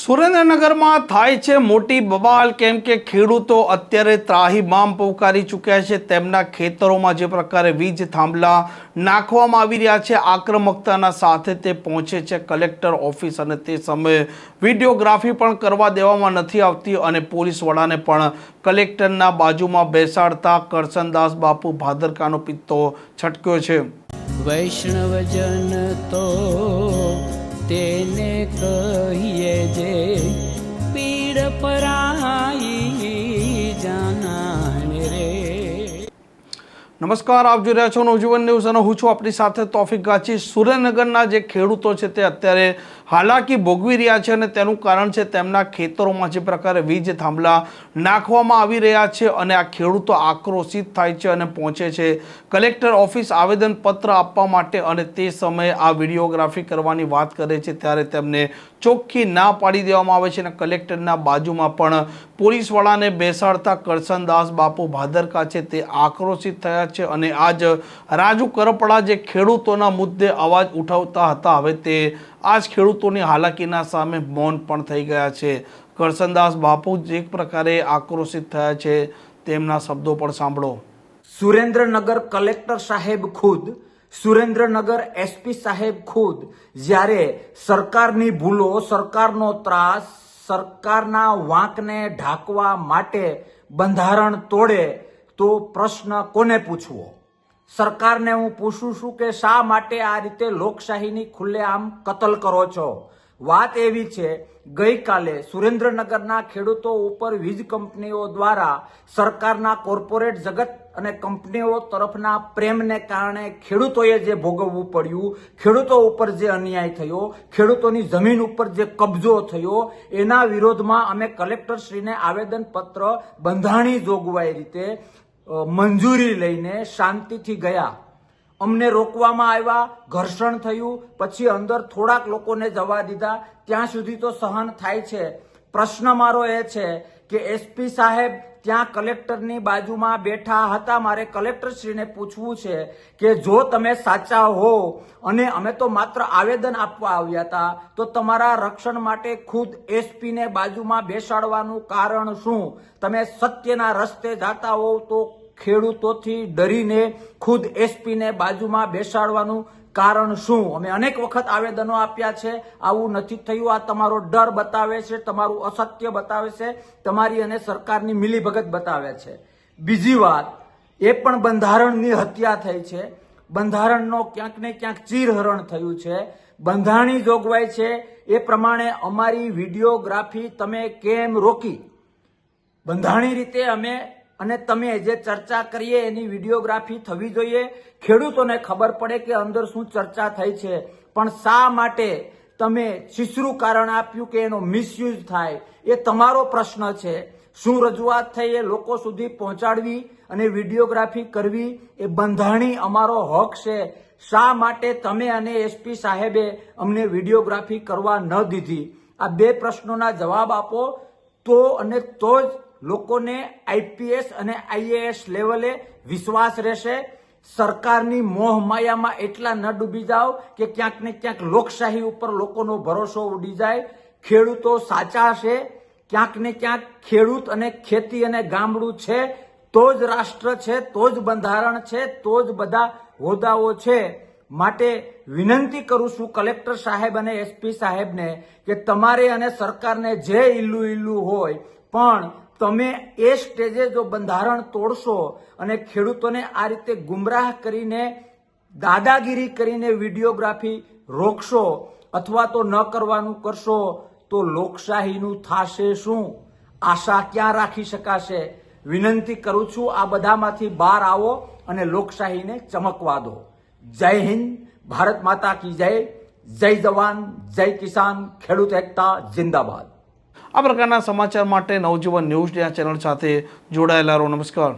સુરેન્દ્રનગરમાં થાય છે મોટી બબાલ, કેમ કે ખેડૂતો અત્યારે ત્રાહિમામ પોકારી ચૂક્યા છે। તેમના ખેતરોમાં જે પ્રકારે વીજ થાંભલા નાખવામાં આવી રહ્યા છે, આક્રમકતાના સાથે તે પહોંચે છે કલેક્ટર ઓફિસ અને તે સમયે વિડીયોગ્રાફી પણ કરવા દેવામાં નથી આવતી અને પોલીસ વડાને પણ કલેક્ટરના બાજુમાં બેસાડતા કરસનદાસ બાપુ ભાદરકાનો પિત્તો છટક્યો છે। વૈષ્ણવજન તો તેને કહીએ જે પીડ પરાઈ જાનાને રે। નમસ્કાર, આપ જોઈ રહ્યા છો નવજીવન ન્યૂઝ અને હું છું આપણી સાથે તોફિક ગાચી। સુરેન્દ્રનગરના જે ખેડૂતો છે તે અત્યારે હાલાકી ભોગવી રહ્યા છે અને તેનું કારણ છે તેમના ખેતરોમાં જે પ્રકારે વીજ થાંભલા નાખવામાં આવી રહ્યા છે અને આ ખેડૂતો આક્રોશિત થાય છે અને પહોંચે છે કલેક્ટર ઓફિસ આવેદનપત્ર આપવા માટે અને તે સમયે આ વિડીયોગ્રાફી કરવાની વાત કરે છે ત્યારે તેમને ચોખ્ખી ના પાડી દેવામાં આવે છે અને કલેક્ટરના બાજુમાં પણ પોલીસ વડાને બેસાડતા કરસનદાસ બાપુ ભાદરકા છે તે આક્રોશિત થયા છે અને આજ રાજુ કરપડા જે ખેડૂતોના મુદ્દે અવાજ ઉઠાવતા હતા, હવે તે આજ ખેડૂતોની હાલાકીના સામે મૌન પણ થઈ ગયા છે। કરસનદાસ બાપુ જે પ્રકારે આક્રોશિત થયા છે તેમના શબ્દો પણ સાંભળો। સુરેન્દ્રનગર કલેક્ટર સાહેબ ખુદ, સુરેન્દ્રનગર એસપી સાહેબ ખુદ જ્યારે સરકારની ભૂલો, સરકારનો ત્રાસ, સરકારના વાંકને ઢાંકવા માટે બંધારણ તોડે તો પ્રશ્ન કોને પૂછવો? સરકારને હું પૂછું છું કે શા માટે આ રીતે લોકશાહીની ખુલ્લેઆમ કતલ કરો છો? વાત એવી છે, ગઈકાલે સુરેન્દ્રનગરના ખેડૂતો ઉપર વીજ કંપનીઓ દ્વારા સરકારના કોર્પોરેટ જગત અને કંપનીઓ તરફના પ્રેમને કારણે ખેડૂતોએ જે ભોગવવું પડ્યું, ખેડૂતો ઉપર જે અન્યાય થયો, ખેડૂતોની જમીન ઉપર જે કબજો થયો, એના વિરોધમાં અમે કલેક્ટરશ્રીને આવેદનપત્ર બંધારણીય જોગવાઈ રીતે મંજૂરી લઈને શાંતિથી ગયા। અમને રોકવામાં આવ્યા, ઘર્ષણ થયું, પછી અંદર થોડાક લોકોને જવા દીધા, ત્યાં સુધી તો સહન થાય છે। પ્રશ્ન મારો એ છે કે એસપી સાહેબ ત્યાં કલેક્ટરની બાજુમાં બેઠા હતા, મારે કલેક્ટરશ્રીને પૂછવું છે કે જો તમે સાચા હો અને અમે તો માત્ર આવેદન આપવા આવ્યા હતા, તો તમારા રક્ષણ માટે ખુદ એસપીને બાજુમાં બેસાડવાનું કારણ શું? તમે સત્યના રસ્તે જાતા હોવ તો ખેડૂતોથી ડરીને ખુદ એસપીને બાજુમાં બેસાડવાનું કારણ શું? અમે અનેક વખત આવેદનો આપ્યા છે, આવું નથી થયું। આ તમારો ડર બતાવે છે, તમારું અસત્ય બતાવે છે, તમારી અને સરકારની મિલીભગત બતાવે છે। બીજી વાત, એ પણ બંધારણની હત્યા થઈ છે, બંધારણનો ક્યાંક ને ક્યાંક ચીરહરણ થયું છે। બંધારણીય જોગવાઈ છે એ પ્રમાણે અમારી વિડીયોગ્રાફી તમે કેમ રોકી? બંધારણીય રીતે અમે અને તમે જે ચર્ચા કરીએ એની વિડીયોગ્રાફી થવી જોઈએ, ખેડૂતોને ખબર પડે કે અંદર શું ચર્ચા થઈ છે। પણ શા માટે તમે છીછરું કારણ આપ્યું કે એનો મિસયુઝ થાય? એ તમારો પ્રશ્ન છે। શું રજૂઆત થઈ એ લોકો સુધી પહોંચાડવી અને વિડીયોગ્રાફી કરવી એ બંધારણીય અમારો હક છે। શા માટે તમે અને એસપી સાહેબે અમને વિડીયોગ્રાફી કરવા ન દીધી? આ બે પ્રશ્નોના જવાબ આપો તો અને તો જ લોકોને આઈપીએસ અને આઈએએસ લેવલે વિશ્વાસ રહેશે। સરકારની મોહ માયામાં એટલા ન ડૂબી જાઓ કે ક્યાંક ને ક્યાંક લોકશાહી ઉપર લોકોનો ભરોસો ઉડી જાય। ખેડૂતો સાચા છે, ક્યાંક ને ક્યાંક ખેડૂત અને ખેતી અને ગામડું છે તો જ રાષ્ટ્ર છે, તો જ બંધારણ છે, તો જ બધા હોદ્દાઓ છે। માટે વિનંતી કરું છું કલેક્ટર સાહેબ અને એસપી સાહેબને કે તમારે અને સરકારને જે ઈલ્લું હોય, પણ તમે એ સ્ટેજે જો બંધારણ તોડશો અને ખેડૂતોને આ રીતે ગુમરાહ કરીને, દાદાગીરી કરીને વિડીયોગ્રાફી રોકશો અથવા તો ન કરવાનું કરશો તો લોકશાહીનું થાશે શું? આશા ક્યાં રાખી શકાશે? વિનંતી કરું છું આ બધામાંથી બહાર આવો અને લોકશાહીને ચમકવા દો। જય હિન્દ, ભારત માતા કી જય, જય જવાન, જય કિસાન, ખેડૂત એકતા જિંદાબાદ। આ પ્રકારના સમાચાર માટે નવજીવન ન્યૂઝ ચેનલ સાથે જોડાયેલા રહો। નમસ્કાર।